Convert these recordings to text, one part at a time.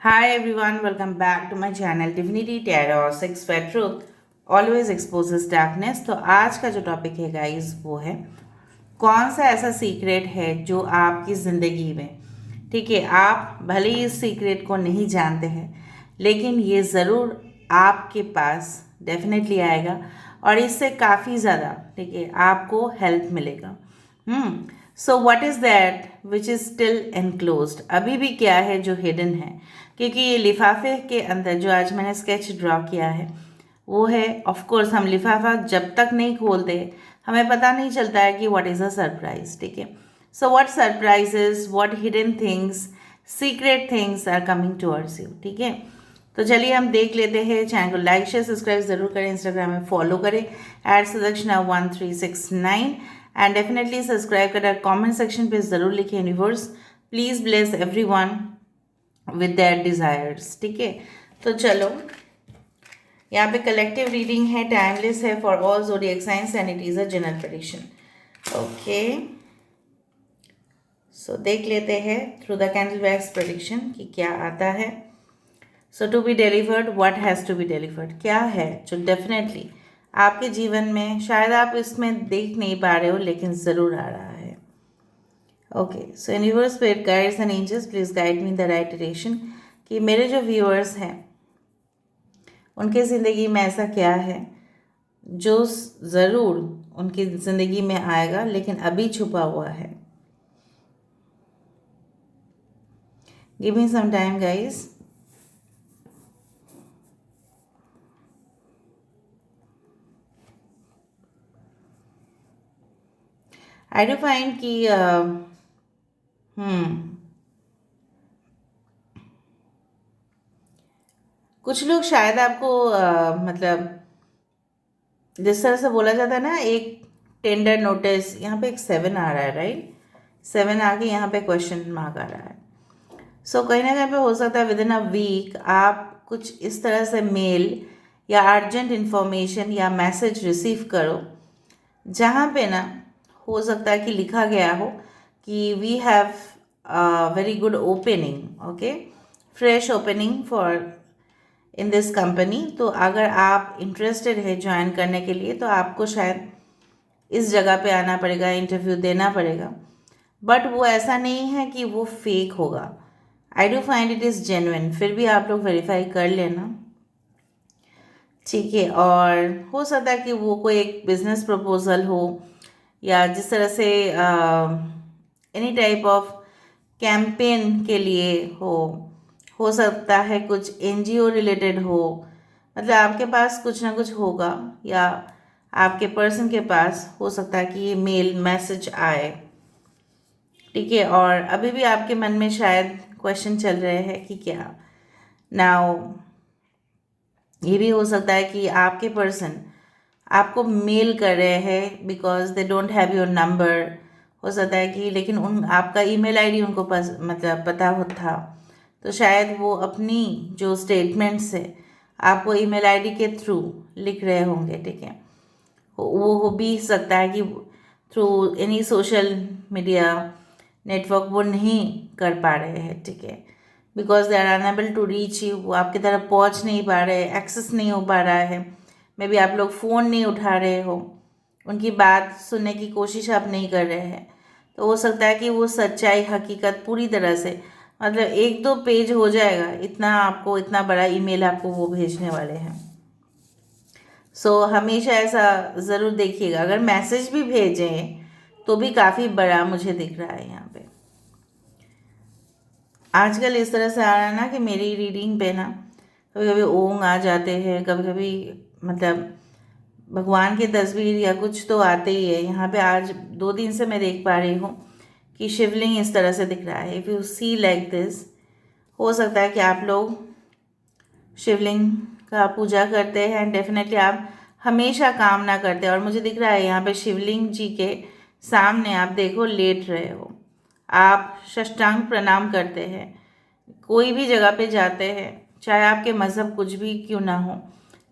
Hi everyone, welcome back to my channel Divinity Tarot 6 Fair Truth Always Exposes Darkness। तो आज का जो topic है गाइस वो है कौन सा ऐसा सीक्रेट है जो आपकी ज़िंदगी में, ठीक है, आप भले ही इस सीक्रेट को नहीं जानते हैं लेकिन ये ज़रूर आपके पास डेफिनेटली आएगा और इससे काफ़ी ज़्यादा, ठीक है, आपको हेल्प मिलेगा। सो what is that which is still enclosed, अभी भी क्या है जो हिडन है, क्योंकि ये लिफाफे के अंदर जो आज मैंने स्केच ड्रॉ किया है वो है, ऑफ कोर्स हम लिफाफा जब तक नहीं खोलते हमें पता नहीं चलता है कि व्हाट इज़ अ सरप्राइज, ठीक है। So what surprises, what hidden things, secret things are coming towards you, ठीक है। तो चलिए हम देख लेते हैं। चैनल को लाइक शेयर सब्सक्राइब ज़रूर करें, इंस्टाग्राम में फॉलो करें @Sudakshna1369 एंड डेफिनेटली सब्सक्राइब करें। कमेंट सेक्शन पे ज़रूर लिखें universe please bless everyone with their desires, ठीक है। तो चलो, यहाँ पे कलेक्टिव रीडिंग है, टाइमलेस है for all zodiac signs and it is a general prediction. Okay, so देख लेते हैं through the candle wax prediction कि क्या आता है। So to be delivered, what has to be delivered, क्या है जो डेफिनेटली आपके जीवन में शायद आप इसमें देख नहीं पा रहे हो लेकिन ज़रूर आ रहा है। Okay, so universe spirit guides and angels please guide me the right direction कि मेरे जो व्यूअर्स हैं उनके ज़िंदगी में ऐसा क्या है जो ज़रूर उनकी ज़िंदगी में आएगा लेकिन अभी छुपा हुआ है। Give me some time guys. I do find कि कुछ लोग शायद आपको मतलब जिस तरह से बोला जाता है ना, एक टेंडर नोटिस, यहाँ पे एक 7 आ रहा है, राइट, 7 आके यहाँ पे क्वेश्चन मार्क आ रहा है। सो कहीं ना कहीं पे हो सकता है विद इन अ वीक आप कुछ इस तरह से मेल या अर्जेंट इन्फॉर्मेशन या मैसेज रिसीव करो जहाँ पे ना हो सकता है कि लिखा गया हो कि we have very good opening, okay, fresh opening for in this company. तो अगर आप इंटरेस्टेड है ज्वाइन करने के लिए तो आपको शायद इस जगह पे आना पड़ेगा, इंटरव्यू देना पड़ेगा, बट वो ऐसा नहीं है कि वो फेक होगा। आई do find it is genuine, फिर भी आप लोग वेरीफाई कर लेना, ठीक है। और हो सकता है कि वो कोई एक बिजनेस प्रपोजल हो या जिस तरह से एनी टाइप ऑफ कैंपेन के लिए हो सकता है कुछ एनजीओ रिलेटेड हो, मतलब आपके पास कुछ ना कुछ होगा या आपके पर्सन के पास हो सकता है कि ये मेल मैसेज आए, ठीक है। और अभी भी आपके मन में शायद क्वेश्चन चल रहे हैं कि क्या, नाउ ये भी हो सकता है कि आपके पर्सन आपको मेल कर रहे हैं because they don't have your number, हो सकता है कि, लेकिन उन आपका ईमेल आईडी उनको मतलब पता हो था, तो शायद वो अपनी जो स्टेटमेंट्स है आपको ईमेल आईडी के थ्रू लिख रहे होंगे, ठीक है। वो हो भी सकता है कि through any social media network वो नहीं कर पा रहे हैं, ठीक है, because they are unable to reach you, वो आपकी तरफ पहुंच नहीं पा रहे, एक्सेस नहीं हो पा रहा है, मे बी आप लोग फ़ोन नहीं उठा रहे हो, उनकी बात सुनने की कोशिश आप नहीं कर रहे हैं। तो हो सकता है कि वो सच्चाई हकीकत पूरी तरह से, मतलब एक दो पेज हो जाएगा इतना, आपको इतना बड़ा ईमेल आपको वो भेजने वाले हैं। सो हमेशा ऐसा ज़रूर देखिएगा, अगर मैसेज भी भेजें तो भी काफ़ी बड़ा मुझे दिख रहा है यहाँ पे। आजकल इस तरह से आ रहा है ना कि मेरी रीडिंग पे ना कभी कभी ओंग आ जाते हैं, कभी कभी मतलब भगवान की तस्वीर या कुछ तो आते ही है। यहाँ पे आज 2 दिन से मैं देख पा रही हूँ कि शिवलिंग इस तरह से दिख रहा है। If you see like this, हो सकता है कि आप लोग शिवलिंग का पूजा करते हैं एंड डेफिनेटली आप हमेशा कामना करते हैं। और मुझे दिख रहा है यहाँ पे शिवलिंग जी के सामने आप देखो लेट रहे हो, आप साष्टांग प्रणाम करते हैं, कोई भी जगह पे जाते हैं, चाहे आपके मज़हब कुछ भी क्यों ना हो,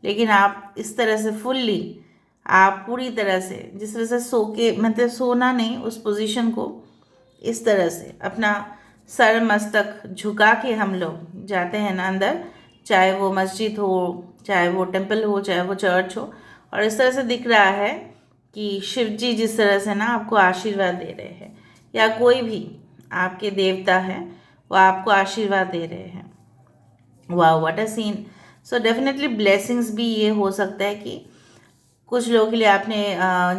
लेकिन आप इस तरह से फुल्ली, आप पूरी तरह से जिस तरह से सो के, मतलब सोना नहीं, उस पोजीशन को इस तरह से अपना सर मस्तक झुका के हम लोग जाते हैं ना अंदर, चाहे वो मस्जिद हो, चाहे वो टेम्पल हो, चाहे वो चर्च हो, और इस तरह से दिख रहा है कि शिव जी जिस तरह से ना आपको आशीर्वाद दे रहे हैं, या कोई भी आपके देवता है वो आपको आशीर्वाद दे रहे हैं। वाह, what a scene. So definitely blessings भी ये हो सकता है कि कुछ लोगों के लिए आपने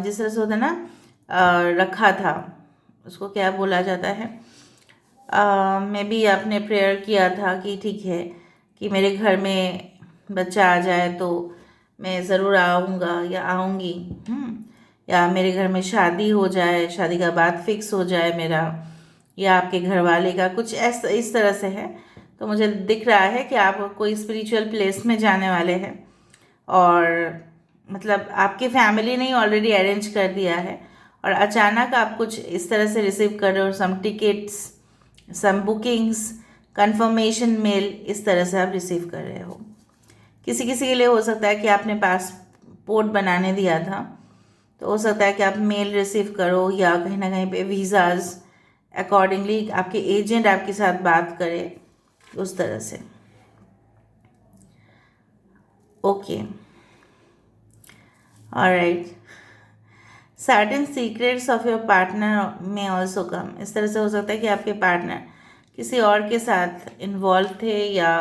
जिस तरह से होता है ना, रखा था, उसको क्या बोला जाता है, मे बी आपने प्रेयर किया था कि ठीक है कि मेरे घर में बच्चा आ जाए तो मैं ज़रूर आऊँगा या आऊँगी, या मेरे घर में शादी हो जाए, शादी का बात फिक्स हो जाए मेरा, या आपके घर वाले का कुछ ऐसा इस तरह से है। तो मुझे दिख रहा है कि आप कोई स्पिरिचुअल प्लेस में जाने वाले हैं, और मतलब आपकी फैमिली ने ऑलरेडी अरेंज कर दिया है, और अचानक आप कुछ इस तरह से रिसीव कर रहे हो, सम टिकट्स, सम बुकिंग्स, कंफर्मेशन मेल, इस तरह से आप रिसीव कर रहे हो। किसी किसी के लिए हो सकता है कि आपने पासपोर्ट बनाने दिया था, तो हो सकता है कि आप मेल रिसीव करो, या कहीं ना कहीं पे वीज़ाज अकॉर्डिंगली आपके एजेंट आपके साथ बात करे, उस तरह से। Okay, alright. Certain secrets of your partner में ऑल्सो कम। इस तरह से हो सकता है कि आपके पार्टनर किसी और के साथ इन्वॉल्व थे, या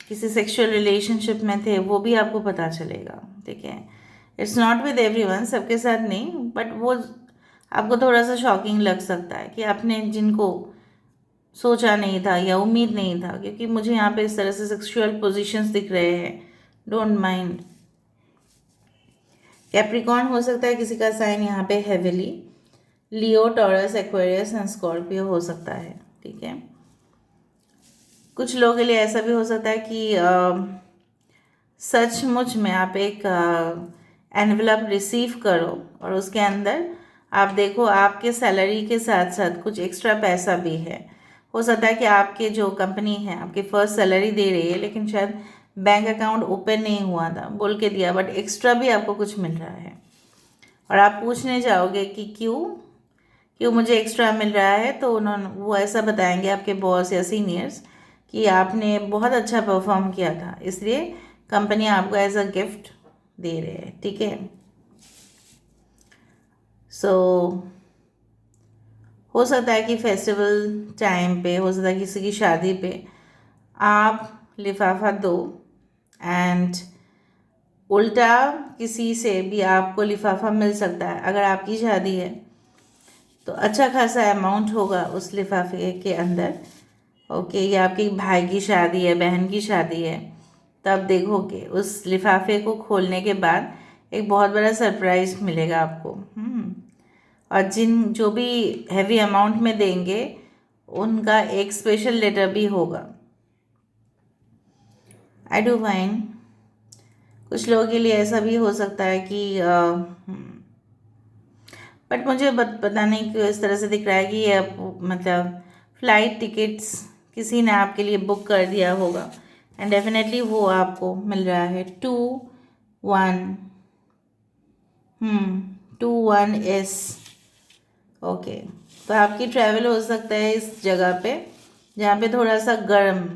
किसी सेक्सुअल रिलेशनशिप में थे, वो भी आपको पता चलेगा, ठीक है। इट्स नॉट विद एवरीवन, सबके साथ नहीं, बट वो आपको थोड़ा सा शॉकिंग लग सकता है कि आपने जिनको सोचा नहीं था या उम्मीद नहीं था, क्योंकि मुझे यहाँ पे इस तरह से सेक्सुअल पोजीशंस दिख रहे हैं। Don't mind. कैप्रिकॉर्न हो सकता है किसी का साइन यहाँ पे heavily, Leo, taurus, Aquarius and Scorpio हो सकता है, ठीक है। कुछ लोगों के लिए ऐसा भी हो सकता है कि सचमुच में आप एक एनवलप रिसीव करो, और उसके अंदर आप देखो आपके सैलरी के साथ साथ कुछ एक्स्ट्रा पैसा भी है। हो सकता है कि आपके जो कंपनी है आपकी फर्स्ट सैलरी दे रही है, लेकिन शायद बैंक अकाउंट ओपन नहीं हुआ था, बोल के दिया, बट एक्स्ट्रा भी आपको कुछ मिल रहा है, और आप पूछने जाओगे कि क्यों क्यों मुझे एक्स्ट्रा मिल रहा है, तो उन्होंने वो ऐसा बताएंगे आपके बॉस या सीनियर्स कि आपने बहुत अच्छा परफॉर्म किया था, इसलिए कंपनी आपको एज अ गिफ्ट दे रहे हैं, ठीक है। सो हो सकता है कि फेस्टिवल टाइम पे, हो सकता है किसी की शादी पे आप लिफाफा दो, एंड उल्टा किसी से भी आपको लिफाफा मिल सकता है। अगर आपकी शादी है तो अच्छा खासा अमाउंट होगा उस लिफाफे के अंदर, ओके। या आपके भाई की शादी है, बहन की शादी है, तब देखोगे उस लिफाफे को खोलने के बाद एक बहुत बड़ा सरप्राइज मिलेगा आपको। और जिन जो भी हैवी अमाउंट में देंगे उनका एक स्पेशल लेटर भी होगा। I do fine. कुछ लोगों के लिए ऐसा भी हो सकता है कि बट मुझे पता नहीं क्यों इस तरह से दिख रहा है कि ये मतलब फ़्लाइट टिकट्स किसी ने आपके लिए बुक कर दिया होगा, एंड डेफिनेटली वो आपको मिल रहा है 2-1 2-1 ओके। तो आपकी ट्रैवल हो सकता है इस जगह पे जहाँ पे थोड़ा सा गर्म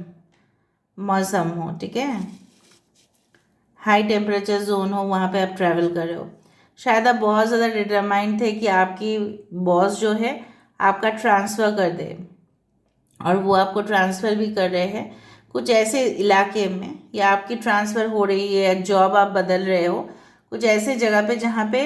मौसम हो, ठीक है, हाई टेम्परेचर जोन हो, वहाँ पे आप ट्रैवल कर रहे हो। शायद आप बहुत ज़्यादा डिटरमाइंड थे कि आपकी बॉस जो है आपका ट्रांसफ़र कर दे, और वो आपको ट्रांसफ़र भी कर रहे हैं कुछ ऐसे इलाके में, या आपकी ट्रांसफ़र हो रही है, या जॉब आप बदल रहे हो कुछ ऐसे जगह पे जहाँ पे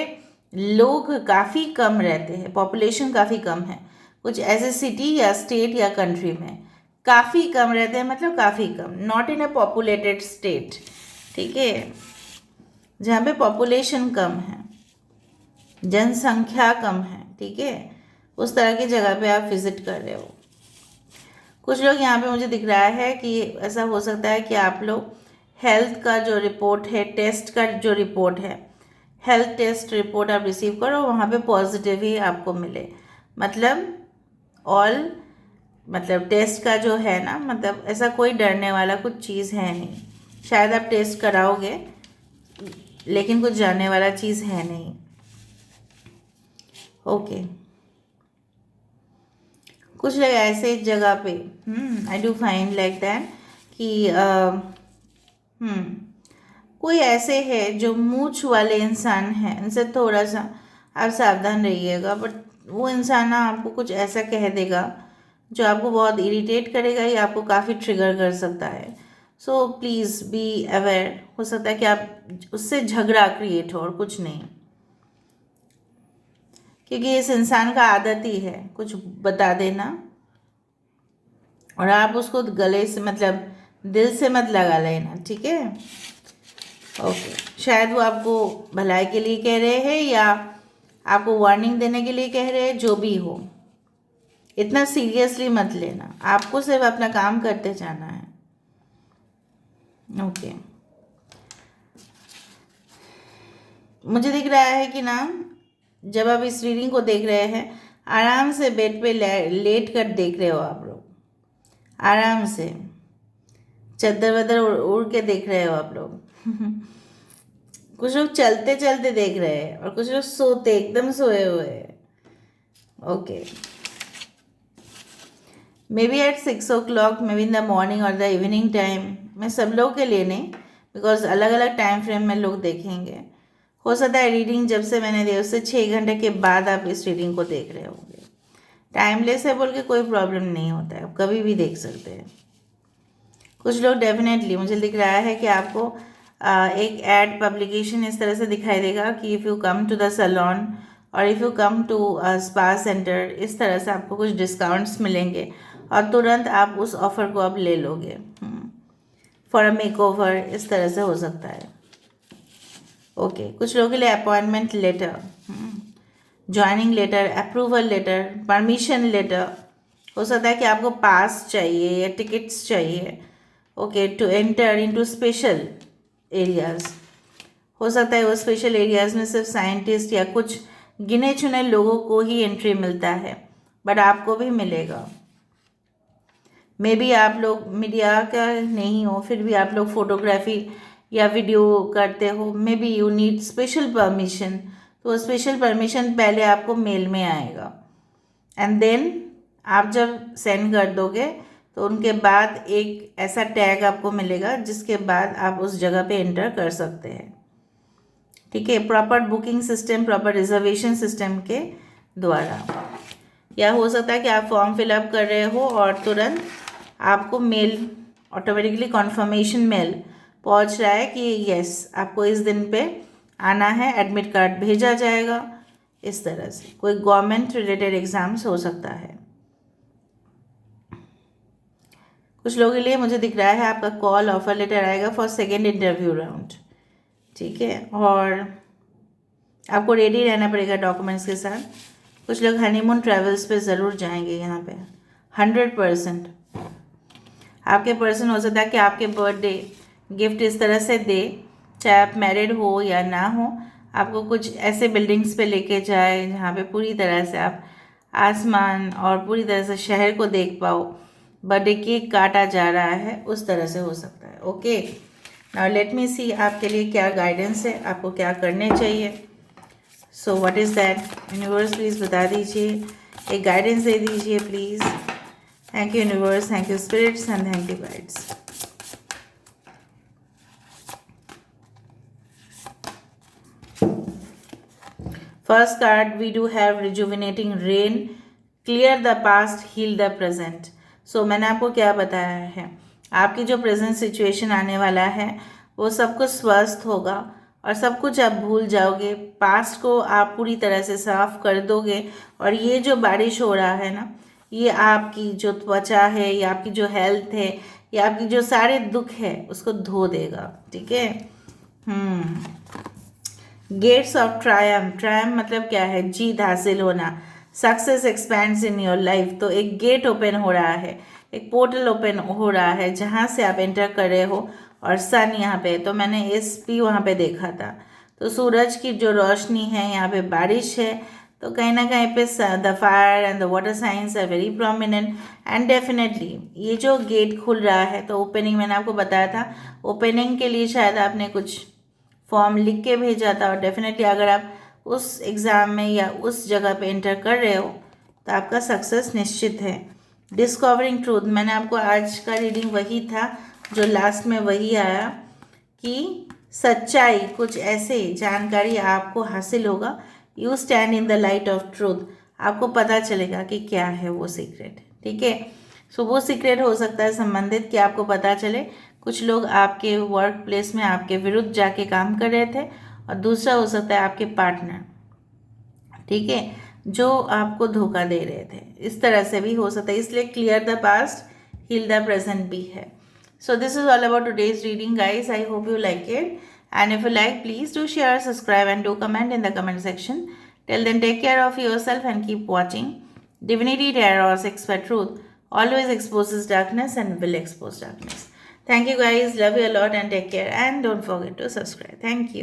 लोग काफ़ी कम रहते हैं, पॉपुलेशन काफ़ी कम है, कुछ ऐसे सिटी या स्टेट या कंट्री में काफ़ी कम रहते हैं, मतलब काफ़ी कम, not in a populated state, ठीक है, जहाँ पे पॉपुलेशन कम है, जनसंख्या कम है, ठीक है, उस तरह की जगह पे आप विज़िट कर रहे हो। कुछ लोग यहाँ पे मुझे दिख रहा है कि ऐसा हो सकता है कि आप लोग हेल्थ का जो रिपोर्ट है, टेस्ट का जो रिपोर्ट है, हेल्थ टेस्ट रिपोर्ट आप रिसीव करो, वहाँ पे पॉजिटिव ही आपको मिले, मतलब ऑल, मतलब टेस्ट का जो है ना, मतलब ऐसा कोई डरने वाला कुछ चीज़ है नहीं। शायद आप टेस्ट कराओगे लेकिन कुछ जानने वाला चीज़ है नहीं, ओके। कुछ लोग ऐसे जगह पे आई डू फाइंड लाइक दैट कि कोई ऐसे है जो मूंछ वाले इंसान हैं, इनसे थोड़ा सा आप सावधान रहिएगा। बट वो इंसान ना आपको कुछ ऐसा कह देगा जो आपको बहुत इरिटेट करेगा या आपको काफ़ी ट्रिगर कर सकता है। So please be aware. हो सकता है कि आप उससे झगड़ा क्रिएट हो और कुछ नहीं, क्योंकि इस इंसान का आदत ही है कुछ बता देना और आप उसको गले से मतलब दिल से मत लगा लेना, ठीक है। ओके, शायद वो आपको भलाई के लिए कह रहे हैं या आपको वार्निंग देने के लिए कह रहे हैं, जो भी हो इतना सीरियसली मत लेना, आपको सिर्फ अपना काम करते जाना है। ओके, मुझे दिख रहा है कि ना जब आप इस रीडिंग को देख रहे हैं, आराम से बेड पे लेट कर देख रहे हो आप लोग, आराम से चद्दर वद्दर उड़ के देख रहे हो आप लोग। कुछ लोग चलते चलते देख रहे हैं और कुछ लोग सोते एकदम सोए हुए हैं। Okay, may be at 6 o'clock, may be in the morning और द इवनिंग टाइम। मैं सब लोग के लिए नहीं, बिकॉज अलग अलग टाइम फ्रेम में लोग देखेंगे। हो सकता है रीडिंग जब से मैंने दी उससे 6 घंटे के बाद आप इस रीडिंग को देख रहे होंगे। टाइमलेस है बोल के कोई प्रॉब्लम नहीं होता है, आप कभी भी देख सकते हैं। कुछ लोग डेफिनेटली, मुझे दिख रहा है कि आपको एक एड पब्लिकेशन इस तरह से दिखाई देगा कि if you come to the salon और if you come to spa centre, इस तरह से आपको कुछ डिस्काउंट्स मिलेंगे और तुरंत आप उस ऑफ़र को अब ले लोगे फॉर अ मेकओवर, इस तरह से हो सकता है। ओके, कुछ लोगों के लिए appointment letter, joining letter, approval letter, permission letter, हो सकता है कि आपको पास चाहिए या टिकट्स चाहिए, okay, to enter into special areas. हो सकता है वो स्पेशल एरियाज़ में सिर्फ साइंटिस्ट या कुछ गिने चुने लोगों को ही एंट्री मिलता है, बट आपको भी मिलेगा। मे बी आप लोग मीडिया का नहीं हो, फिर भी आप लोग फोटोग्राफी या वीडियो करते हो, may be you need special permission, तो स्पेशल परमिशन पहले आपको मेल में आएगा एंड देन आप जब सेंड कर दोगे तो उनके बाद एक ऐसा टैग आपको मिलेगा जिसके बाद आप उस जगह पे एंटर कर सकते हैं, ठीक है। Proper booking system, proper reservation system के द्वारा। या हो सकता है कि आप फॉर्म फिलअप कर रहे हो और तुरंत आपको मेल, ऑटोमेटिकली कॉन्फर्मेशन मेल पहुंच रहा है कि यस आपको इस दिन पे आना है, एडमिट कार्ड भेजा जाएगा, इस तरह से। कोई गवर्नमेंट रिलेटेड एग्ज़ाम्स हो सकता है। कुछ लोगों के लिए मुझे दिख रहा है आपका कॉल ऑफर लेटर आएगा फॉर सेकेंड इंटरव्यू राउंड, ठीक है। और आपको रेडी रहना पड़ेगा डॉक्यूमेंट्स के साथ। कुछ लोग हनीमून ट्रैवल्स पे ज़रूर जाएंगे यहाँ पे 100%। आपके पर्सन हो सकता है कि आपके बर्थडे गिफ्ट इस तरह से दे, चाहे आप मैरिड हो या ना हो, आपको कुछ ऐसे बिल्डिंग्स पे लेके जाए जहाँ पे पूरी तरह से आप आसमान और पूरी तरह से शहर को देख पाओ, बर्थडे केक काटा जा रहा है, उस तरह से हो सकता है। Okay, now let me see आपके लिए क्या गाइडेंस है, आपको क्या करने चाहिए। So what is that, universe please बता दीजिए, एक गाइडेंस दे दीजिए please. Thank you universe, thank you spirits and thank you guides. First card, we do have rejuvenating rain, clear the past, heal the present. So मैंने आपको क्या बताया है, आपकी जो प्रेजेंट सिचुएशन आने वाला है वो सब कुछ स्वस्थ होगा और सब कुछ आप भूल जाओगे, पास्ट को आप पूरी तरह से साफ कर दोगे। और ये जो बारिश हो रहा है ना, ये आपकी जो त्वचा है या आपकी जो हेल्थ है या आपकी जो सारे दुख है उसको धो देगा, ठीक है। गेट्स ऑफ ट्रायम्फ, ट्रायम्फ मतलब क्या है, जीत हासिल होना, success expends in your life. तो एक गेट ओपन हो रहा है, एक पोर्टल ओपन हो रहा है जहाँ से आप एंटर कर रहे हो और सन यहाँ पे, तो मैंने SP वहाँ पे देखा था, तो सूरज की जो रोशनी है, यहाँ पे बारिश है, तो कहीं ना कहीं पे the fire and the water signs are very prominent and definitely ये जो गेट खुल रहा है, तो ओपनिंग मैंने आपको बताया था, ओपनिंग के लिए शायद आपने कुछ फॉर्म लिख के भेजा था और डेफिनेटली अगर आप उस एग्ज़ाम में या उस जगह पे एंटर कर रहे हो तो आपका सक्सेस निश्चित है। डिस्कवरिंग ट्रूथ, मैंने आपको आज का रीडिंग वही था जो लास्ट में वही आया कि सच्चाई, कुछ ऐसे जानकारी आपको हासिल होगा, you stand in the light of truth, आपको पता चलेगा कि क्या है वो सीक्रेट, ठीक है। सो वो सीक्रेट हो सकता है संबंधित कि आपको पता चले कुछ लोग आपके वर्क प्लेस में आपके विरुद्ध जाके काम कर रहे थे, और दूसरा हो सकता है आपके पार्टनर, ठीक है, जो आपको धोखा दे रहे थे, इस तरह से भी हो सकता है। इसलिए clear the past, heal the present भी है। So this is all about today's reading, guys. I hope you like it. And if you like, please do share, subscribe, and do comment in the comment section. Till then, take care of yourself and keep watching. Divinity Tarot or Sex for Truth always exposes darkness and will expose darkness. Thank you, guys. Love you a lot and take care. And don't forget to subscribe. Thank you.